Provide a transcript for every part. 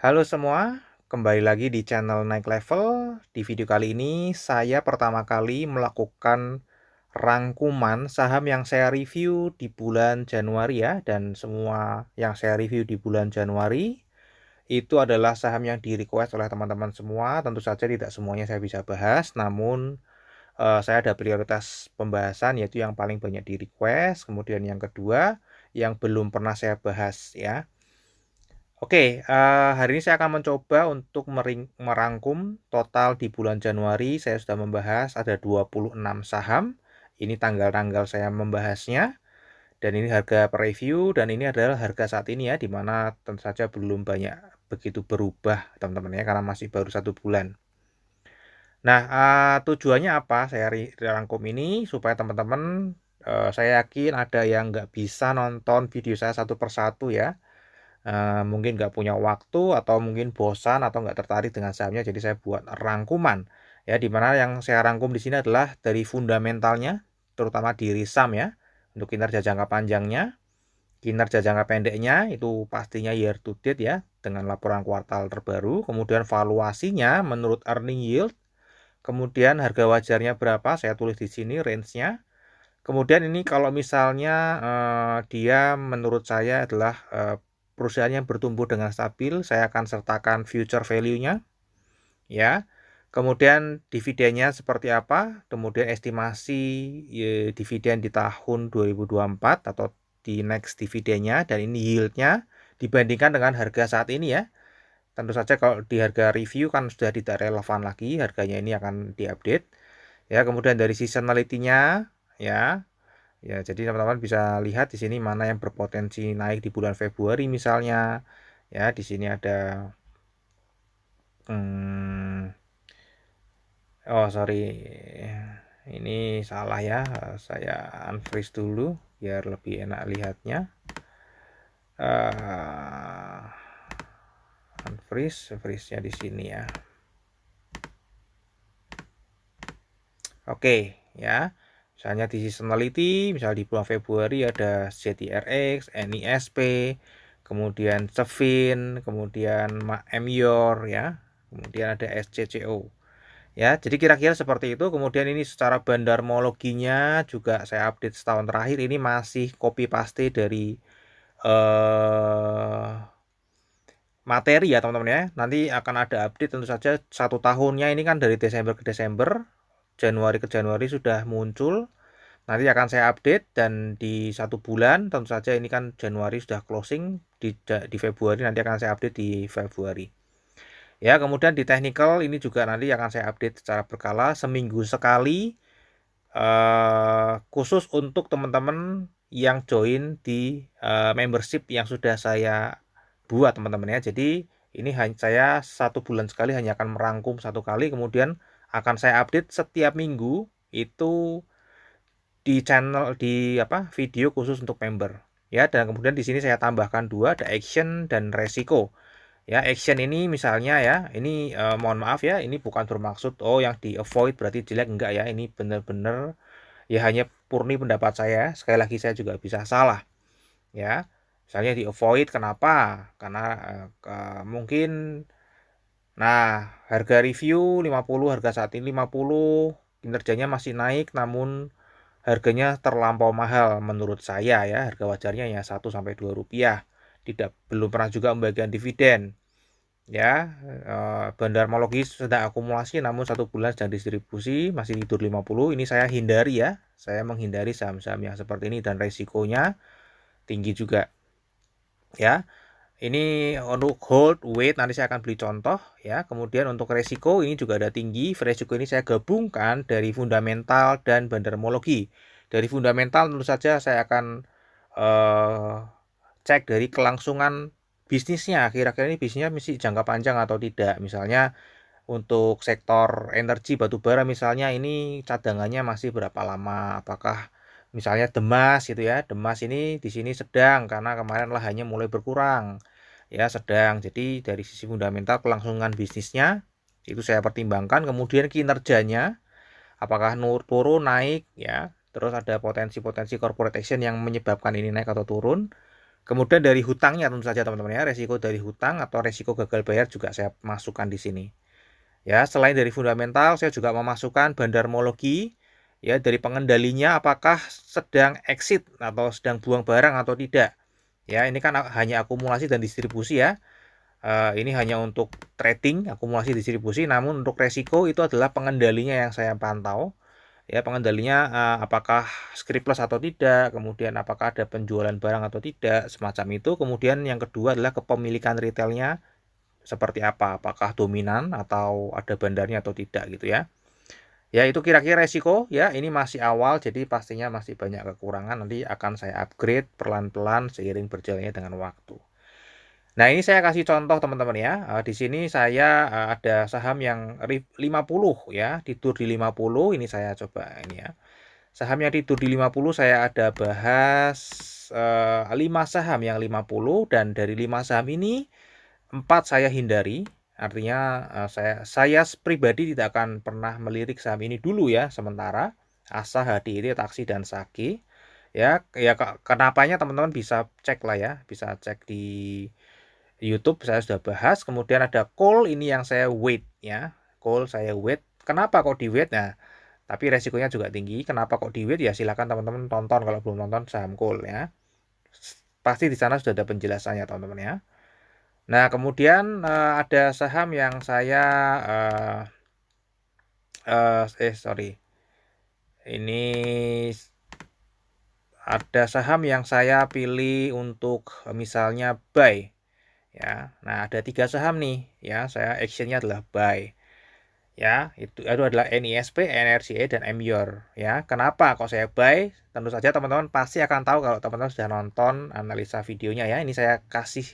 Halo semua, kembali lagi di channel Naik Level. Di video kali ini saya pertama kali melakukan rangkuman saham yang saya review di bulan Januari ya, dan semua yang saya review di bulan Januari itu adalah saham yang di-request oleh teman-teman semua. Tentu saja tidak semuanya saya bisa bahas, namun saya ada prioritas pembahasan yaitu yang paling banyak di-request, kemudian yang kedua yang belum pernah saya bahas ya. Oke, hari ini saya akan mencoba untuk merangkum total di bulan Januari. Saya sudah membahas ada 26 saham. Ini tanggal-tanggal saya membahasnya. Dan ini harga per review. Dan ini adalah harga saat ini ya, di mana tentu saja belum banyak begitu berubah teman-teman ya, karena masih baru 1 bulan. Nah, tujuannya apa? Saya rangkum ini supaya teman-teman, saya yakin ada yang nggak bisa nonton video saya satu persatu ya. Mungkin nggak punya waktu atau mungkin bosan atau nggak tertarik dengan sahamnya, jadi saya buat rangkuman ya, di mana yang saya rangkum di sini adalah dari fundamentalnya, terutama di risam ya, untuk kinerja jangka panjangnya, kinerja jangka pendeknya itu pastinya year to date ya, dengan laporan kuartal terbaru, kemudian valuasinya menurut earning yield, kemudian harga wajarnya berapa, saya tulis di sini range-nya. Kemudian ini kalau misalnya dia menurut saya adalah perusahaan yang bertumbuh dengan stabil, saya akan sertakan future value-nya ya. Kemudian dividennya seperti apa? Kemudian estimasi dividen di tahun 2024 atau di next dividennya, dan ini yield-nya dibandingkan dengan harga saat ini ya. Tentu saja kalau di harga review kan sudah tidak relevan lagi, harganya ini akan diupdate. Ya, kemudian dari seasonality-nya ya. Ya, jadi teman-teman bisa lihat di sini mana yang berpotensi naik di bulan Februari misalnya. Ya, di sini ada oh sorry, ini salah ya. Saya unfreeze dulu biar lebih enak lihatnya. Freeze-nya di sini ya. Oke, ya. Misalnya di seasonality, misal di bulan Februari ada ZTRX, NISP, kemudian Cefin, kemudian Emior ya. Kemudian ada SCCO. Ya, jadi kira-kira seperti itu. Kemudian ini secara bandarmologinya juga saya update setahun terakhir, ini masih copy paste dari materi ya teman-teman ya. Nanti akan ada update tentu saja 1 tahunnya, ini kan dari Desember ke Desember, Januari ke Januari sudah muncul. Nanti akan saya update, dan di 1 bulan tentu saja ini kan Januari sudah closing, di Februari nanti akan saya update di Februari. Ya, kemudian di technical ini juga nanti akan saya update secara berkala seminggu sekali, khusus untuk teman-teman yang join di membership yang sudah saya buat teman-teman ya. Jadi ini saya 1 bulan sekali hanya akan merangkum 1 kali, kemudian akan saya update setiap minggu itu di channel di video khusus untuk member ya. Dan kemudian di sini saya tambahkan 2, ada action dan resiko ya. Action ini misalnya ya, ini mohon maaf ya, ini bukan bermaksud yang di avoid berarti jelek, enggak ya. Ini benar-benar ya hanya murni pendapat saya, sekali lagi saya juga bisa salah ya. Misalnya di avoid kenapa, karena mungkin harga review 50, harga saat ini 50, kinerjanya masih naik namun harganya terlampau mahal menurut saya ya. Harga wajarnya ya 1-2 rupiah. Belum pernah juga membagikan dividen ya. Bandarmologi sedang akumulasi namun 1 bulan sedang distribusi, masih tidur 50. Ini saya hindari ya. Saya menghindari saham-saham yang seperti ini dan resikonya tinggi juga ya. Ini untuk hold, wait, nanti saya akan beli contoh ya. Kemudian untuk resiko ini juga ada tinggi. Resiko ini saya gabungkan dari fundamental dan bandarmologi. Dari fundamental tentu saja saya akan cek dari kelangsungan bisnisnya. Kira-kira ini bisnisnya mesti jangka panjang atau tidak. Misalnya untuk sektor energi batubara misalnya, ini cadangannya masih berapa lama? Apakah misalnya Demas gitu ya. Demas ini di sini sedang karena kemarin lahannya mulai berkurang. Ya, sedang. Jadi dari sisi fundamental kelangsungan bisnisnya itu saya pertimbangkan, kemudian kinerjanya apakah turun naik ya. Terus ada potensi-potensi corporate action yang menyebabkan ini naik atau turun. Kemudian dari hutangnya tentu saja teman-teman ya, resiko dari hutang atau resiko gagal bayar juga saya masukkan di sini. Ya, selain dari fundamental, saya juga memasukkan bandarmologi, ya dari pengendalinya apakah sedang exit atau sedang buang barang atau tidak. Ya, ini kan hanya akumulasi dan distribusi ya. Ini hanya untuk trading, akumulasi distribusi, namun untuk resiko itu adalah pengendalinya yang saya pantau. Ya, pengendalinya apakah scriptless atau tidak, kemudian apakah ada penjualan barang atau tidak, semacam itu. Kemudian yang kedua adalah kepemilikan retailnya seperti apa, apakah dominan atau ada bandarnya atau tidak gitu ya. Ya, itu kira-kira resiko ya, ini masih awal jadi pastinya masih banyak kekurangan, nanti akan saya upgrade pelan-pelan seiring berjalannya dengan waktu. Nah, ini saya kasih contoh teman-teman ya. Di sini saya ada saham yang 50 ya, tidur di 50, ini saya coba ini ya. Saham yang tidur di 50 saya ada bahas 5 saham yang 50 dan dari 5 saham ini 4 saya hindari. Artinya saya pribadi tidak akan pernah melirik saham ini dulu ya sementara. ASA, HDIT, Taksi dan Saki. Ya, kenapanya teman-teman bisa cek lah ya, bisa cek di YouTube saya sudah bahas. Kemudian ada call, ini yang saya wait ya. Call saya wait. Kenapa kok di wait? Nah, tapi resikonya juga tinggi. Kenapa kok di wait? Ya silakan teman-teman tonton kalau belum nonton saham call ya. Pasti di sana sudah ada penjelasannya teman-teman ya. Nah, kemudian ada saham yang saya sorry. Ini ada saham yang saya pilih untuk misalnya buy ya. Nah, ada 3 saham nih ya, saya actionnya adalah buy. Ya, itu adalah NISP, NRCE dan MYOR ya. Kenapa kok saya buy? Tentu saja teman-teman pasti akan tahu kalau teman-teman sudah nonton analisa videonya ya. Ini saya kasih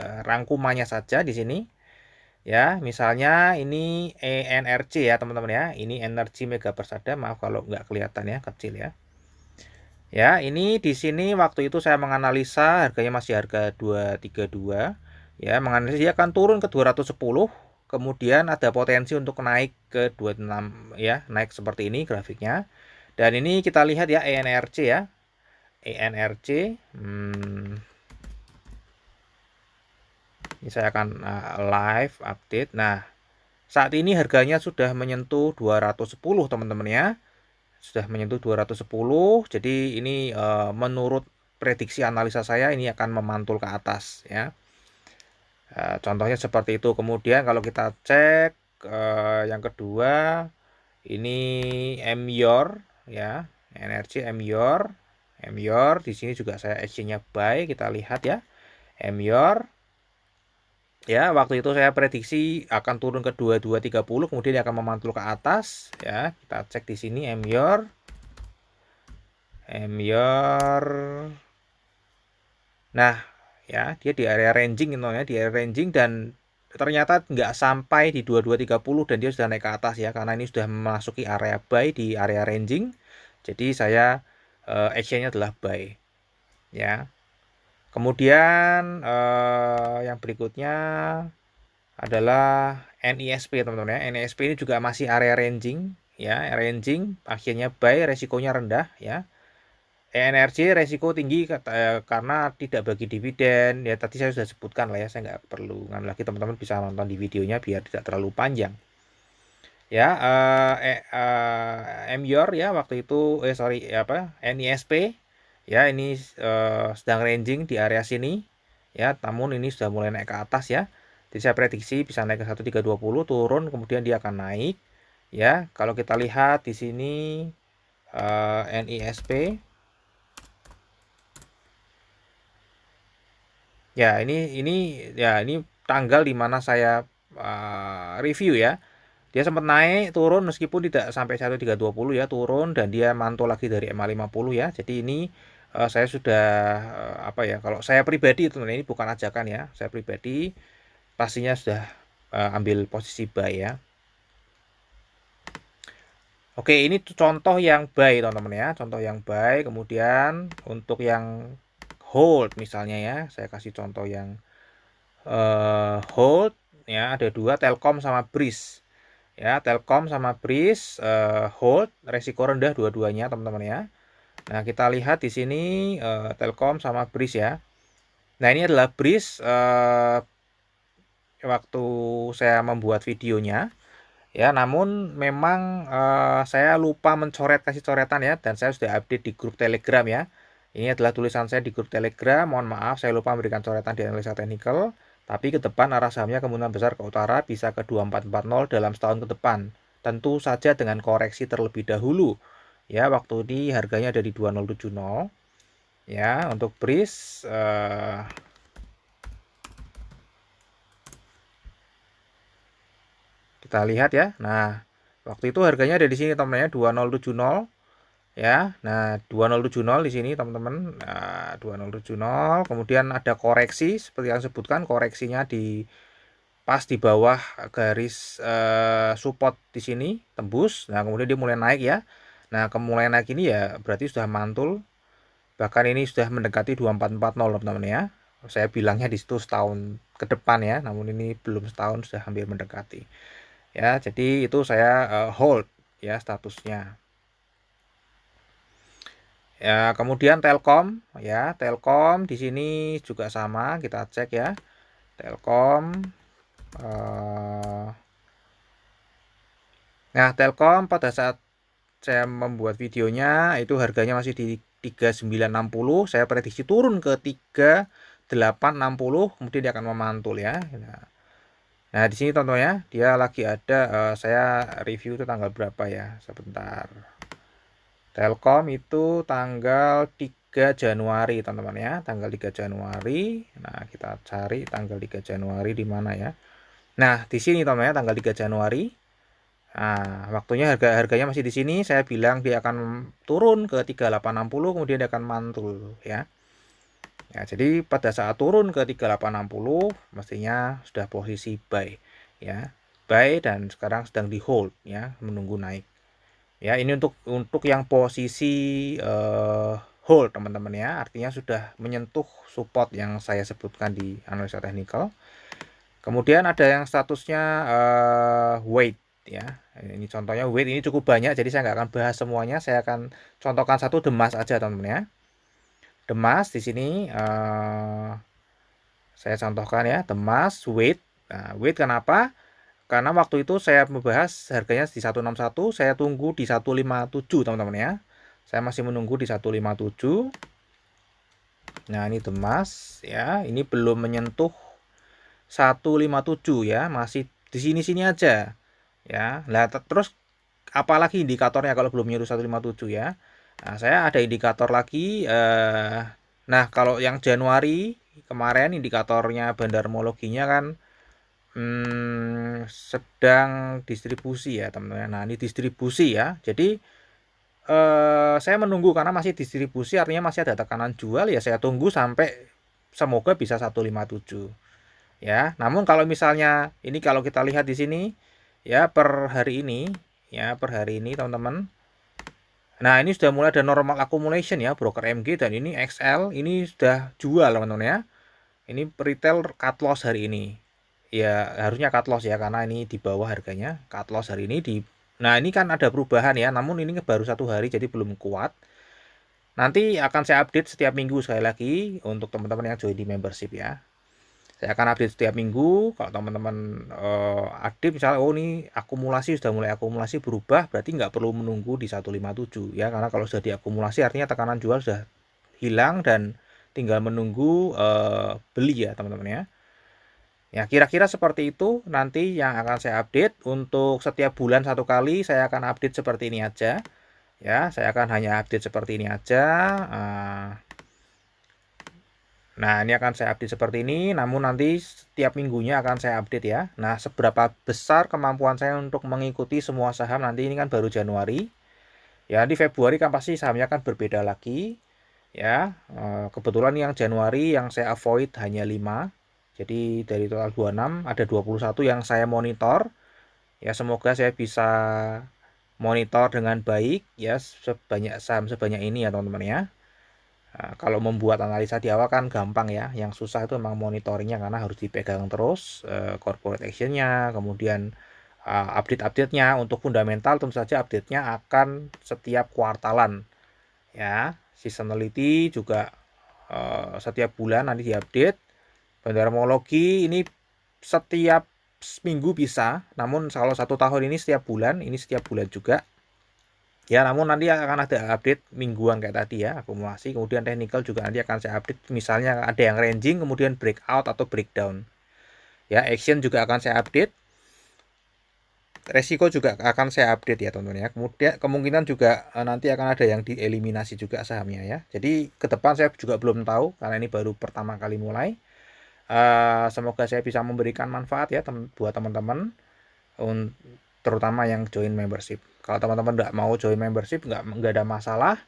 rangkumannya saja di sini. Ya, misalnya ini ENRC ya teman-teman ya. Ini Energi Mega Persada, maaf kalau nggak kelihatan ya, kecil ya. Ya, ini di sini waktu itu saya menganalisa harganya masih harga 232. Ya, menganalisa dia akan turun ke 210. Kemudian ada potensi untuk naik ke 26 ya, naik seperti ini grafiknya. Dan ini kita lihat ya ENRC ya. ENRC ini saya akan live update. Nah, saat ini harganya sudah menyentuh 210 teman-teman ya. Sudah menyentuh 210. Jadi ini menurut prediksi analisa saya ini akan memantul ke atas ya. Contohnya seperti itu. Kemudian kalau kita cek yang kedua ini MYOR ya, energi MYOR di sini juga saya exchange-nya buy, kita lihat ya. MYOR ya, waktu itu saya prediksi akan turun ke 2230, kemudian dia akan memantul ke atas ya. Kita cek di sini MYOR. Nah, ya, dia di area ranging ya, di area ranging dan ternyata nggak sampai di 2230 dan dia sudah naik ke atas ya, karena ini sudah memasuki area buy di area ranging. Jadi saya actionnya adalah buy ya. Kemudian yang berikutnya adalah NISP teman-teman ya. NISP ini juga masih area ranging ya, ranging, akhirnya buy, resikonya rendah ya. ENRG resiko tinggi karena tidak bagi dividen ya, tadi saya sudah sebutkan lah ya, saya nggak perlu ngambil lagi, teman-teman bisa nonton di videonya biar tidak terlalu panjang ya. MYOR ya waktu itu sorry apa NISP ya, ini sedang ranging di area sini ya, namun ini sudah mulai naik ke atas ya. Jadi saya prediksi bisa naik ke 1320, turun kemudian dia akan naik ya. Kalau kita lihat di sini NISP ya, ini tanggal di mana saya review ya. Dia sempat naik turun meskipun tidak sampai 1320 ya, turun dan dia mantul lagi dari MA50 ya. Jadi ini saya sudah apa ya, kalau saya pribadi itu ini bukan ajakan ya. Saya pribadi pastinya sudah ambil posisi buy ya. Oke, ini contoh yang buy teman-teman ya, contoh yang buy. Kemudian untuk yang hold misalnya ya, saya kasih contoh yang hold ya, ada 2 Telkom sama BRIS ya. Telkom sama BRIS hold, resiko rendah dua-duanya teman-teman ya. Nah, kita lihat di sini Telkom sama BRIS ya. Nah, ini adalah BRIS waktu saya membuat videonya ya, namun memang saya lupa kasih coretan ya, dan saya sudah update di grup Telegram ya. Ini adalah tulisan saya di grup Telegram. Mohon maaf saya lupa memberikan coretan di analisa teknikal. Tapi ke depan arah sahamnya kemungkinan besar ke utara bisa ke 2440 dalam setahun ke depan. Tentu saja dengan koreksi terlebih dahulu. Ya, waktu ini harganya ada di 2070. Ya, untuk BRIS kita lihat ya. Nah, waktu itu harganya ada di sini teman-teman, 2070 ya. Nah, 2070 di sini teman-teman. Nah, 2070 kemudian ada koreksi seperti yang sebutkan, koreksinya di pas di bawah garis support di sini tembus. Nah, kemudian dia mulai naik ya. Nah, mulai naik ini ya berarti sudah mantul. Bahkan ini sudah mendekati 2440 teman-teman ya. Saya bilangnya di situ setahun ke depan ya, namun ini belum setahun, sudah hampir mendekati. Ya, jadi itu saya hold ya statusnya. Ya, kemudian Telkom ya, Telkom di sini juga sama, kita cek ya. Telkom nah, Telkom pada saat saya membuat videonya itu harganya masih di 3960, saya prediksi turun ke 3860, kemudian dia akan memantul ya. Nah, di sini contohnya dia lagi ada saya review itu tanggal berapa ya? Sebentar. Telkom itu tanggal 3 Januari teman-teman ya, tanggal 3 Januari. Nah, kita cari tanggal 3 Januari di mana ya. Nah, di sini teman-teman ya, tanggal 3 Januari. Nah, waktunya harganya masih di sini. Saya bilang dia akan turun ke 3860, kemudian dia akan mantul ya. Ya, jadi pada saat turun ke 3860 mestinya sudah posisi buy ya. Buy dan sekarang sedang di hold ya, menunggu naik. Ya, ini untuk yang posisi hold teman-teman ya, artinya sudah menyentuh support yang saya sebutkan di analisa teknikal. Kemudian ada yang statusnya wait ya. Ini contohnya wait, ini cukup banyak jadi saya nggak akan bahas semuanya, saya akan contohkan satu Demas aja teman-teman ya. Demas di sini saya contohkan ya, Demas wait. Nah, wait kenapa? Karena waktu itu saya membahas harganya di 161, saya tunggu di 157 teman-teman ya. Saya masih menunggu di 157. Nah, ini Demas ya, ini belum menyentuh 157 ya, masih di sini-sini aja. Ya. Nah, terus apalagi indikatornya kalau belum menyentuh 157 ya. Nah, saya ada indikator lagi nah, kalau yang Januari kemarin indikatornya bandarmologinya kan sedang distribusi ya teman-teman. Nah, ini distribusi ya. Jadi saya menunggu karena masih distribusi, artinya masih ada tekanan jual ya, saya tunggu sampai semoga bisa 157 ya. Namun kalau misalnya ini kalau kita lihat di sini ya per hari ini ya, per hari ini teman-teman. Nah, ini sudah mulai ada normal accumulation ya broker MG, dan ini XL ini sudah jual teman-teman ya. Ini retail cut loss hari ini. Ya, harusnya cut loss ya karena ini di bawah harganya. Cut loss hari ini di. Nah, ini kan ada perubahan ya, namun ini baru 1 hari jadi belum kuat. Nanti akan saya update setiap minggu sekali lagi untuk teman-teman yang join di membership ya. Saya akan update setiap minggu. Kalau teman-teman update misalnya ini akumulasi sudah mulai akumulasi berubah, berarti nggak perlu menunggu di 157 ya, karena kalau sudah diakumulasi artinya tekanan jual sudah hilang dan tinggal menunggu beli ya teman-teman ya. Ya, kira-kira seperti itu nanti yang akan saya update. Untuk setiap bulan 1 kali saya akan update seperti ini aja. Ya, saya akan hanya update seperti ini aja. Nah, ini akan saya update seperti ini, namun nanti setiap minggunya akan saya update ya. Nah, seberapa besar kemampuan saya untuk mengikuti semua saham nanti, ini kan baru Januari. Ya, di Februari kan pasti sahamnya akan berbeda lagi. Ya, kebetulan yang Januari yang saya avoid hanya 5. Jadi dari total 26 ada 21 yang saya monitor. Ya, semoga saya bisa monitor dengan baik ya, sebanyak saham sebanyak ini ya teman-teman ya. Nah, kalau membuat analisa di awal kan gampang ya, yang susah itu memang monitoringnya karena harus dipegang terus corporate actionnya, kemudian update-update-nya. Untuk fundamental tentu saja update-nya akan setiap kuartalan ya. Seasonality juga setiap bulan nanti diupdate. Bandarmologi ini setiap minggu bisa, namun kalau 1 tahun ini setiap bulan juga. Ya, namun nanti akan ada update mingguan kayak tadi ya, akumulasi. Kemudian technical juga nanti akan saya update. Misalnya ada yang ranging, kemudian breakout atau breakdown. Ya, action juga akan saya update. Resiko juga akan saya update ya teman-teman ya. Kemudian kemungkinan juga nanti akan ada yang dieliminasi juga sahamnya ya. Jadi ke depan saya juga belum tahu karena ini baru pertama kali mulai. Semoga saya bisa memberikan manfaat ya buat teman-teman, terutama yang join membership. Kalau teman-teman nggak mau join membership nggak ada masalah,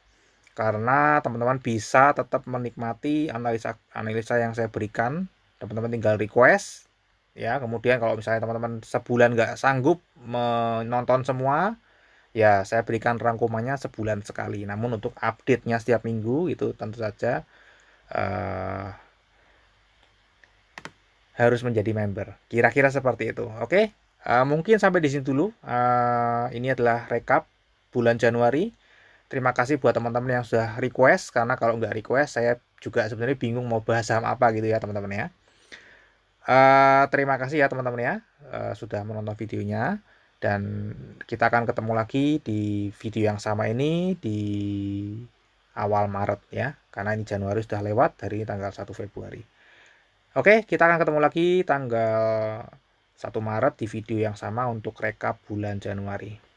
karena teman-teman bisa tetap menikmati analisa yang saya berikan. Teman-teman tinggal request ya. Kemudian kalau misalnya teman-teman sebulan nggak sanggup menonton semua, ya saya berikan rangkumannya sebulan sekali. Namun untuk update-nya setiap minggu itu tentu saja harus menjadi member. Kira-kira seperti itu. Oke, mungkin sampai di sini dulu. Ini adalah rekap bulan Januari. Terima kasih buat teman-teman yang sudah request, karena kalau nggak request saya juga sebenarnya bingung mau bahas saham apa gitu ya teman-teman ya. Terima kasih ya teman-teman ya sudah menonton videonya, dan kita akan ketemu lagi di video yang sama ini di awal Maret ya, karena ini Januari sudah lewat dari tanggal 1 Februari. Oke, kita akan ketemu lagi tanggal 1 Maret di video yang sama untuk rekap bulan Januari.